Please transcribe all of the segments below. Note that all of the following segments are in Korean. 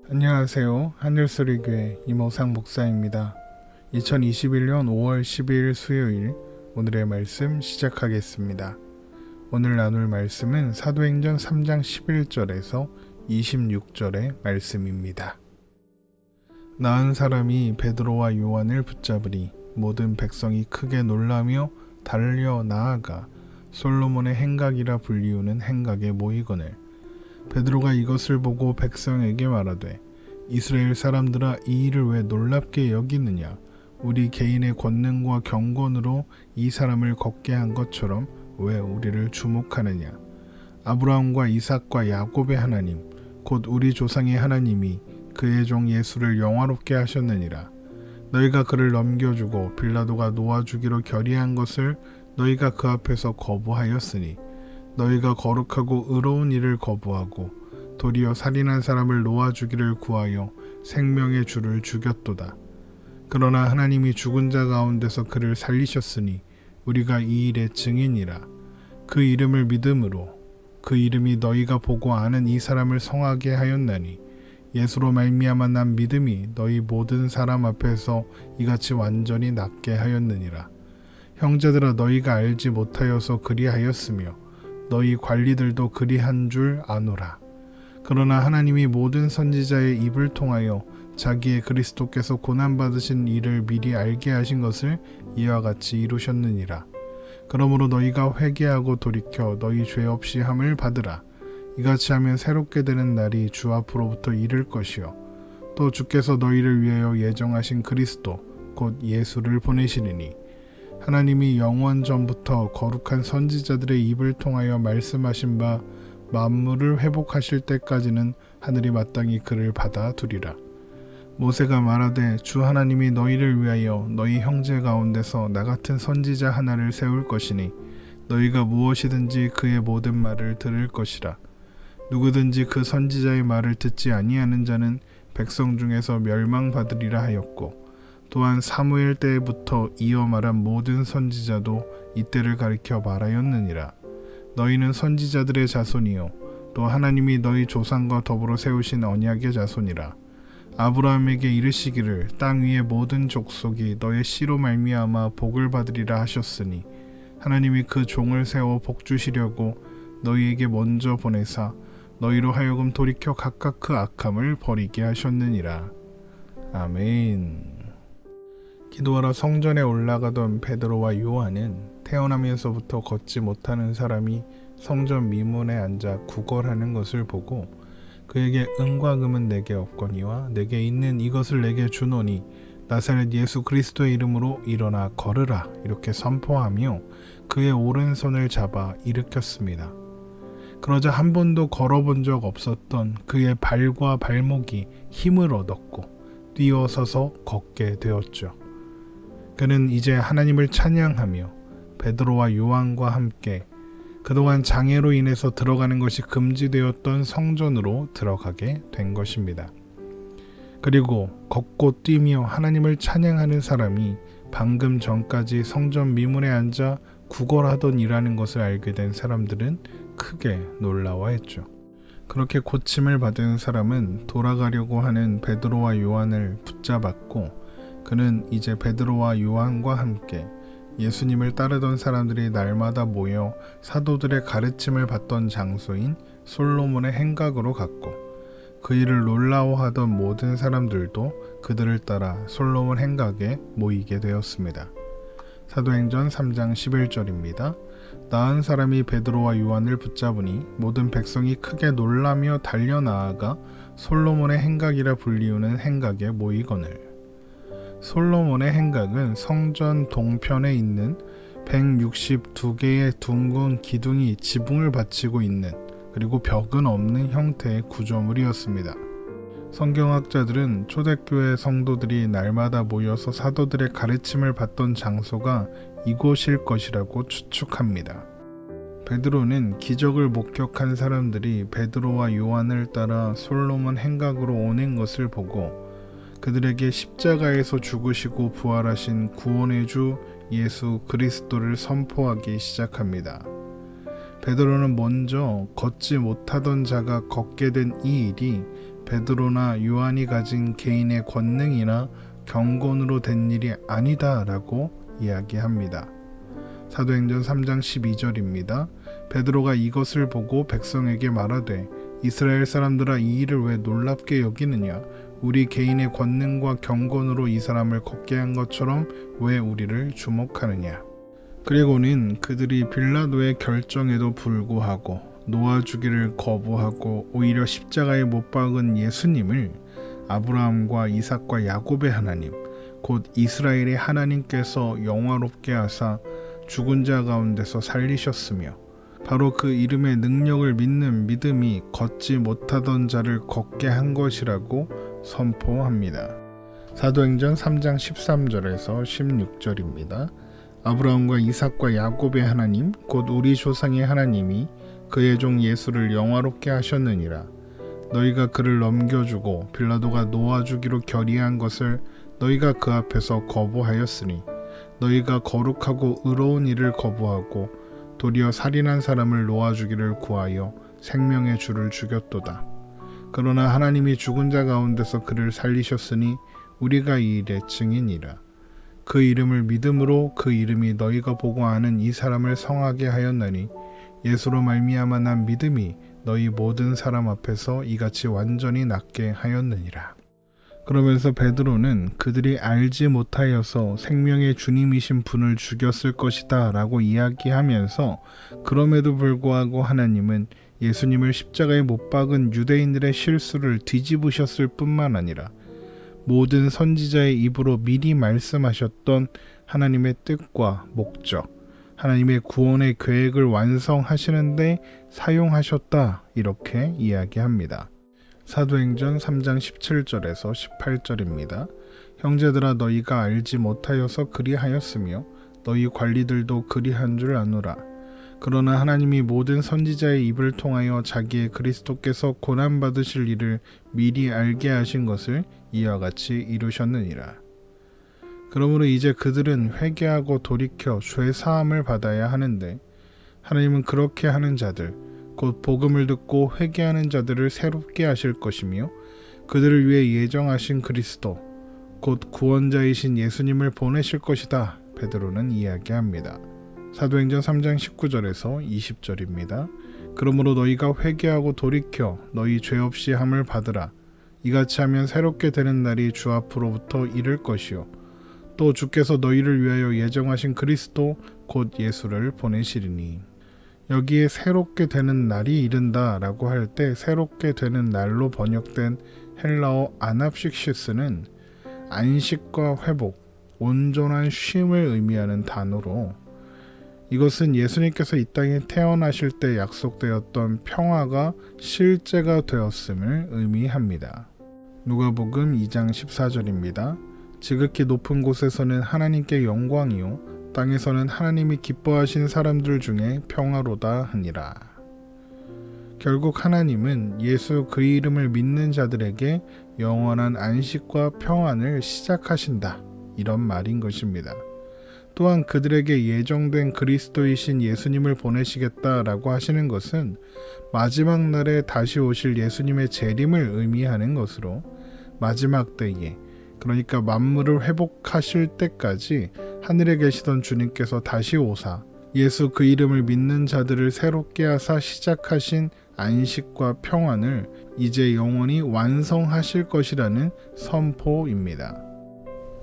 안녕하세요. 하늘소리교회 이모상 목사입니다. 2021년 5월 12일 수요일 오늘의 말씀 시작하겠습니다. 오늘 나눌 말씀은 사도행전 3장 11절에서 26절의 말씀입니다. 나은 사람이 베드로와 요한을 붙잡으니 모든 백성이 크게 놀라며 달려 나아가 솔로몬의 행각이라 불리우는 행각에 모이거늘 베드로가 이것을 보고 백성에게 말하되 이스라엘 사람들아 이 일을 왜 놀랍게 여기느냐 우리 개인의 권능과 경건으로 이 사람을 걷게 한 것처럼 왜 우리를 주목하느냐 아브라함과 이삭과 야곱의 하나님 곧 우리 조상의 하나님이 그의 종 예수를 영화롭게 하셨느니라 너희가 그를 넘겨주고 빌라도가 놓아주기로 결의한 것을 너희가 그 앞에서 거부하였으니 너희가 거룩하고 의로운 일을 거부하고 도리어 살인한 사람을 놓아주기를 구하여 생명의 주를 죽였도다. 그러나 하나님이 죽은 자 가운데서 그를 살리셨으니 우리가 이 일의 증인이라. 그 이름을 믿음으로 그 이름이 너희가 보고 아는 이 사람을 성하게 하였나니 예수로 말미암아 난 믿음이 너희 모든 사람 앞에서 이같이 완전히 낫게 하였느니라. 형제들아 너희가 알지 못하여서 그리하였으며 너희 관리들도 그리한 줄 아노라. 그러나 하나님이 모든 선지자의 입을 통하여 자기의 그리스도께서 고난받으신 일을 미리 알게 하신 것을 이와 같이 이루셨느니라. 그러므로 너희가 회개하고 돌이켜 너희 죄 없이 함을 받으라. 이같이 하면 새롭게 되는 날이 주 앞으로부터 이를 것이요 또 주께서 너희를 위하여 예정하신 그리스도 곧 예수를 보내시리니 하나님이 영원 전부터 거룩한 선지자들의 입을 통하여 말씀하신 바 만물을 회복하실 때까지는 하늘이 마땅히 그를 받아두리라. 모세가 말하되 주 하나님이 너희를 위하여 너희 형제 가운데서 나 같은 선지자 하나를 세울 것이니 너희가 무엇이든지 그의 모든 말을 들을 것이라. 누구든지 그 선지자의 말을 듣지 아니하는 자는 백성 중에서 멸망받으리라 하였고 또한 사무엘 때부터 이어 말한 모든 선지자도 이때를 가리켜 말하였느니라. 너희는 선지자들의 자손이요 또 하나님이 너희 조상과 더불어 세우신 언약의 자손이라. 아브라함에게 이르시기를 땅 위의 모든 족속이 너의 씨로 말미암아 복을 받으리라 하셨으니 하나님이 그 종을 세워 복 주시려고 너희에게 먼저 보내사 너희로 하여금 돌이켜 각각 그 악함을 버리게 하셨느니라. 아멘. 기도하러 성전에 올라가던 베드로와 요한은 태어나면서부터 걷지 못하는 사람이 성전 미문에 앉아 구걸하는 것을 보고 그에게 은과 금은 내게 없거니와 내게 있는 이것을 내게 주노니 나사렛 예수 그리스도의 이름으로 일어나 걸으라 이렇게 선포하며 그의 오른손을 잡아 일으켰습니다. 그러자 한 번도 걸어본 적 없었던 그의 발과 발목이 힘을 얻었고 뛰어서서 걷게 되었죠. 그는 이제 하나님을 찬양하며 베드로와 요한과 함께 그동안 장애로 인해서 들어가는 것이 금지되었던 성전으로 들어가게 된 것입니다. 그리고 걷고 뛰며 하나님을 찬양하는 사람이 방금 전까지 성전 미문에 앉아 구걸하던 이라는 것을 알게 된 사람들은 크게 놀라워했죠. 그렇게 고침을 받은 사람은 돌아가려고 하는 베드로와 요한을 붙잡았고 그는 이제 베드로와 요한과 함께 예수님을 따르던 사람들이 날마다 모여 사도들의 가르침을 받던 장소인 솔로몬의 행각으로 갔고 그 일을 놀라워하던 모든 사람들도 그들을 따라 솔로몬 행각에 모이게 되었습니다. 사도행전 3장 11절입니다. 나은 사람이 베드로와 요한을 붙잡으니 모든 백성이 크게 놀라며 달려나아가 솔로몬의 행각이라 불리우는 행각에 모이거늘 솔로몬의 행각은 성전 동편에 있는 162개의 둥근 기둥이 지붕을 받치고 있는 그리고 벽은 없는 형태의 구조물이었습니다. 성경학자들은 초대교회 성도들이 날마다 모여서 사도들의 가르침을 받던 장소가 이곳일 것이라고 추측합니다. 베드로는 기적을 목격한 사람들이 베드로와 요한을 따라 솔로몬 행각으로 오는 것을 보고 그들에게 십자가에서 죽으시고 부활하신 구원의 주 예수 그리스도를 선포하기 시작합니다. 베드로는 먼저 걷지 못하던 자가 걷게 된 이 일이 베드로나 요한이 가진 개인의 권능이나 경건으로 된 일이 아니다라고 이야기합니다. 사도행전 3장 12절입니다. 베드로가 이것을 보고 백성에게 말하되 이스라엘 사람들아 이 일을 왜 놀랍게 여기느냐? 우리 개인의 권능과 경건으로 이 사람을 걷게 한 것처럼 왜 우리를 주목하느냐? 그리고는 그들이 빌라도의 결정에도 불구하고 놓아주기를 거부하고 오히려 십자가에 못 박은 예수님을 아브라함과 이삭과 야곱의 하나님, 곧 이스라엘의 하나님께서 영화롭게 하사 죽은 자 가운데서 살리셨으며 바로 그 이름의 능력을 믿는 믿음이 걷지 못하던 자를 걷게 한 것이라고 선포합니다. 사도행전 3장 13절에서 16절입니다. 아브라함과 이삭과 야곱의 하나님 곧 우리 조상의 하나님이 그의 종 예수를 영화롭게 하셨느니라. 너희가 그를 넘겨주고 빌라도가 놓아주기로 결의한 것을 너희가 그 앞에서 거부하였으니 너희가 거룩하고 의로운 일을 거부하고 도리어 살인한 사람을 놓아주기를 구하여 생명의 주를 죽였도다. 그러나 하나님이 죽은 자 가운데서 그를 살리셨으니 우리가 이 일의 증인이라. 그 이름을 믿음으로 그 이름이 너희가 보고 아는 이 사람을 성하게 하였나니 예수로 말미암아 난 믿음이 너희 모든 사람 앞에서 이같이 완전히 낫게 하였느니라. 그러면서 베드로는 그들이 알지 못하여서 생명의 주님이신 분을 죽였을 것이다 라고 이야기하면서 그럼에도 불구하고 하나님은 예수님을 십자가에 못 박은 유대인들의 실수를 뒤집으셨을 뿐만 아니라 모든 선지자의 입으로 미리 말씀하셨던 하나님의 뜻과 목적, 하나님의 구원의 계획을 완성하시는데 사용하셨다 이렇게 이야기합니다. 사도행전 3장 17절에서 18절입니다. 형제들아 너희가 알지 못하여서 그리하였으며 너희 관리들도 그리한 줄 아노라. 그러나 하나님이 모든 선지자의 입을 통하여 자기의 그리스도께서 고난받으실 일을 미리 알게 하신 것을 이와 같이 이루셨느니라. 그러므로 이제 그들은 회개하고 돌이켜 죄 사함을 받아야 하는데 하나님은 그렇게 하는 자들 곧 복음을 듣고 회개하는 자들을 새롭게 하실 것이며 그들을 위해 예정하신 그리스도 곧 구원자이신 예수님을 보내실 것이다. 베드로는 이야기합니다. 사도행전 3장 19절에서 20절입니다. 그러므로 너희가 회개하고 돌이켜 너희 죄 없이 함을 받으라. 이같이 하면 새롭게 되는 날이 주 앞으로부터 이를 것이요 또 주께서 너희를 위하여 예정하신 그리스도 곧 예수를 보내시리니. 여기에 새롭게 되는 날이 이른다 라고 할 때 새롭게 되는 날로 번역된 헬라어 아납식시스는 안식과 회복, 온전한 쉼을 의미하는 단어로 이것은 예수님께서 이 땅에 태어나실 때 약속되었던 평화가 실제가 되었음을 의미합니다. 누가복음 2장 14절입니다. 지극히 높은 곳에서는 하나님께 영광이요 땅에서는 하나님이 기뻐하신 사람들 중에 평화로다 하니라. 결국 하나님은 예수 그 이름을 믿는 자들에게 영원한 안식과 평안을 시작하신다. 이런 말인 것입니다. 또한 그들에게 예정된 그리스도이신 예수님을 보내시겠다라고 하시는 것은 마지막 날에 다시 오실 예수님의 재림을 의미하는 것으로 마지막 때에 그러니까 만물을 회복하실 때까지 하늘에 계시던 주님께서 다시 오사 예수 그 이름을 믿는 자들을 새롭게 하사 시작하신 안식과 평안을 이제 영원히 완성하실 것이라는 선포입니다.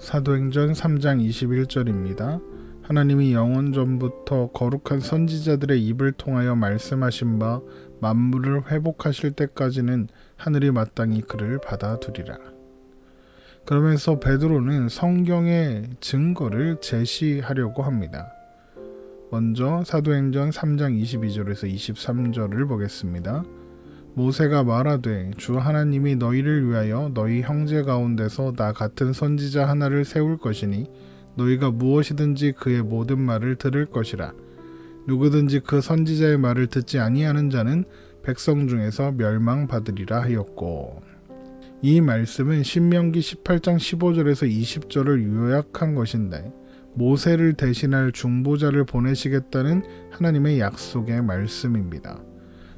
사도행전 3장 21절입니다. 하나님이 영원 전부터 거룩한 선지자들의 입을 통하여 말씀하신 바 만물을 회복하실 때까지는 하늘이 마땅히 그를 받아두리라. 그러면서 베드로는 성경의 증거를 제시하려고 합니다. 먼저 사도행전 3장 22절에서 23절을 보겠습니다. 모세가 말하되 주 하나님이 너희를 위하여 너희 형제 가운데서 나 같은 선지자 하나를 세울 것이니 너희가 무엇이든지 그의 모든 말을 들을 것이라. 누구든지 그 선지자의 말을 듣지 아니하는 자는 백성 중에서 멸망받으리라 하였고, 이 말씀은 신명기 18장 15절에서 20절을 요약한 것인데 모세를 대신할 중보자를 보내시겠다는 하나님의 약속의 말씀입니다.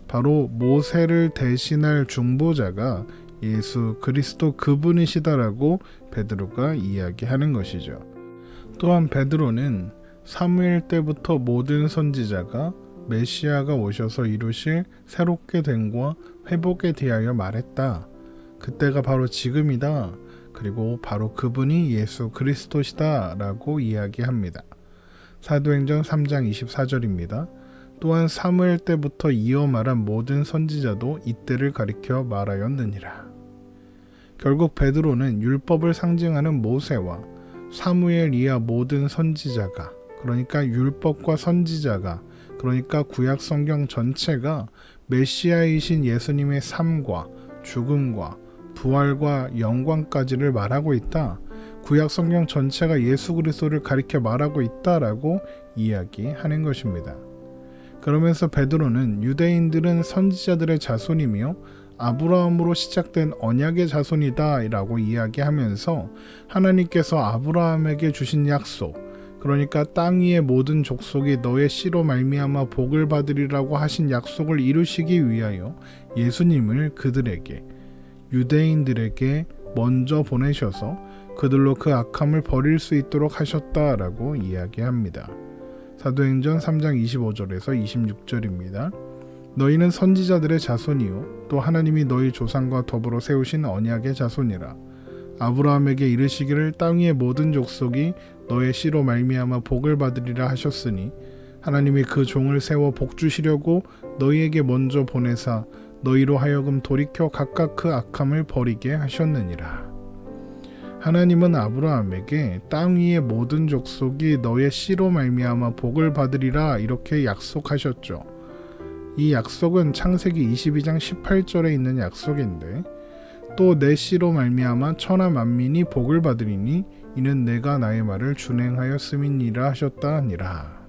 바로 모세를 대신할 중보자가 예수 그리스도 그분이시다라고 베드로가 이야기하는 것이죠. 또한 베드로는 사무엘 때부터 모든 선지자가 메시아가 오셔서 이루실 새롭게 됨과 회복에 대하여 말했다. 그때가 바로 지금이다. 그리고 바로 그분이 예수 그리스도시다 라고 이야기합니다. 사도행전 3장 24절입니다. 또한 사무엘 때부터 이어 말한 모든 선지자도 이때를 가리켜 말하였느니라. 결국 베드로는 율법을 상징하는 모세와 사무엘 이하 모든 선지자가, 그러니까 율법과 선지자가, 그러니까 구약 성경 전체가 메시아이신 예수님의 삶과 죽음과 부활과 영광까지를 말하고 있다. 구약 성경 전체가 예수 그리스도를 가리켜 말하고 있다라고 이야기하는 것입니다. 그러면서 베드로는 유대인들은 선지자들의 자손이며 아브라함으로 시작된 언약의 자손이다 라고 이야기하면서 하나님께서 아브라함에게 주신 약속, 그러니까 땅 위의 모든 족속이 너의 씨로 말미암아 복을 받으리라고 하신 약속을 이루시기 위하여 예수님을 그들에게, 유대인들에게 먼저 보내셔서 그들로 그 악함을 버릴 수 있도록 하셨다라고 이야기합니다. 사도행전 3장 25절에서 26절입니다. 너희는 선지자들의 자손이요 또 하나님이 너희 조상과 더불어 세우신 언약의 자손이라. 아브라함에게 이르시기를 땅 위의 모든 족속이 너의 씨로 말미암아 복을 받으리라 하셨으니 하나님이 그 종을 세워 복 주시려고 너희에게 먼저 보내사 너희로 하여금 돌이켜 각각 그 악함을 버리게 하셨느니라. 하나님은 아브라함에게 땅 위의 모든 족속이 너의 씨로 말미암아 복을 받으리라 이렇게 약속하셨죠. 이 약속은 창세기 22장 18절에 있는 약속인데, 또 내 씨로 말미암아 천하 만민이 복을 받으리니 이는 내가 나의 말을 준행하였음이니라 하셨다 하니라.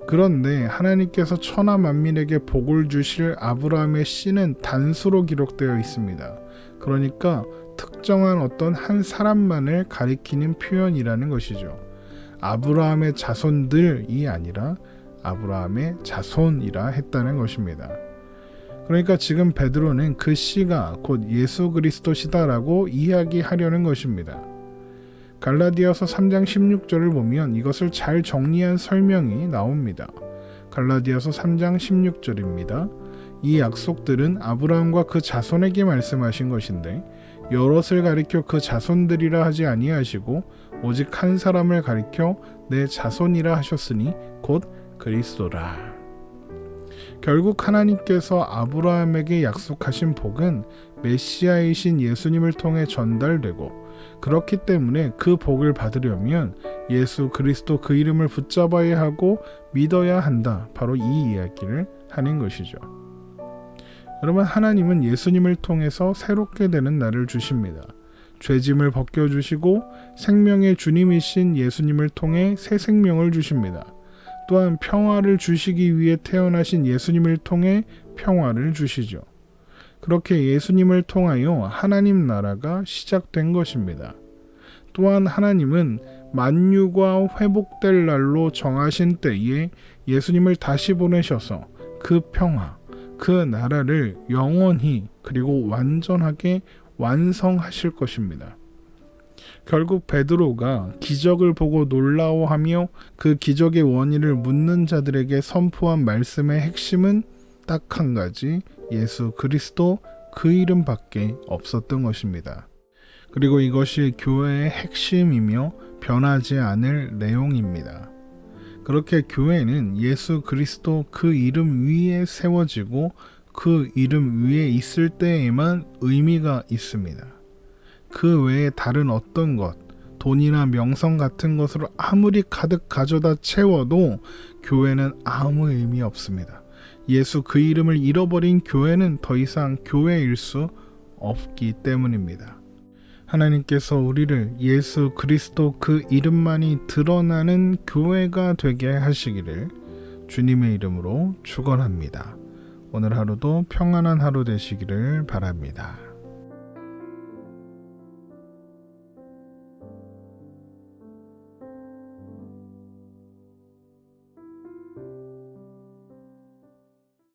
그런데 하나님께서 천하 만민에게 복을 주실 아브라함의 씨는 단수로 기록되어 있습니다. 그러니까 특정한 어떤 한 사람만을 가리키는 표현이라는 것이죠. 아브라함의 자손들이 아니라 아브라함의 자손이라 했다는 것입니다. 그러니까 지금 베드로는 그 씨가 곧 예수 그리스도시다라고 이야기하려는 것입니다. 갈라디아서 3장 16절을 보면 이것을 잘 정리한 설명이 나옵니다. 갈라디아서 3장 16절입니다. 이 약속들은 아브라함과 그 자손에게 말씀하신 것인데 여럿을 가리켜 그 자손들이라 하지 아니하시고 오직 한 사람을 가리켜 내 자손이라 하셨으니 곧 그리스도라. 결국 하나님께서 아브라함에게 약속하신 복은 메시아이신 예수님을 통해 전달되고, 그렇기 때문에 그 복을 받으려면 예수 그리스도 그 이름을 붙잡아야 하고 믿어야 한다. 바로 이 이야기를 하는 것이죠. 여러분, 하나님은 예수님을 통해서 새롭게 되는 날을 주십니다. 죄짐을 벗겨주시고 생명의 주님이신 예수님을 통해 새 생명을 주십니다. 또한 평화를 주시기 위해 태어나신 예수님을 통해 평화를 주시죠. 그렇게 예수님을 통하여 하나님 나라가 시작된 것입니다. 또한 하나님은 만유가 회복될 날로 정하신 때에 예수님을 다시 보내셔서 그 평화, 그 나라를 영원히 그리고 완전하게 완성하실 것입니다. 결국 베드로가 기적을 보고 놀라워하며 그 기적의 원인을 묻는 자들에게 선포한 말씀의 핵심은 딱 한 가지, 예수 그리스도 그 이름밖에 없었던 것입니다. 그리고 이것이 교회의 핵심이며 변하지 않을 내용입니다. 그렇게 교회는 예수 그리스도 그 이름 위에 세워지고 그 이름 위에 있을 때에만 의미가 있습니다. 그 외에 다른 어떤 것, 돈이나 명성 같은 것으로 아무리 가득 가져다 채워도 교회는 아무 의미 없습니다. 예수 그 이름을 잃어버린 교회는 더 이상 교회일 수 없기 때문입니다. 하나님께서 우리를 예수 그리스도 그 이름만이 드러나는 교회가 되게 하시기를 주님의 이름으로 축원합니다. 오늘 하루도 평안한 하루 되시기를 바랍니다.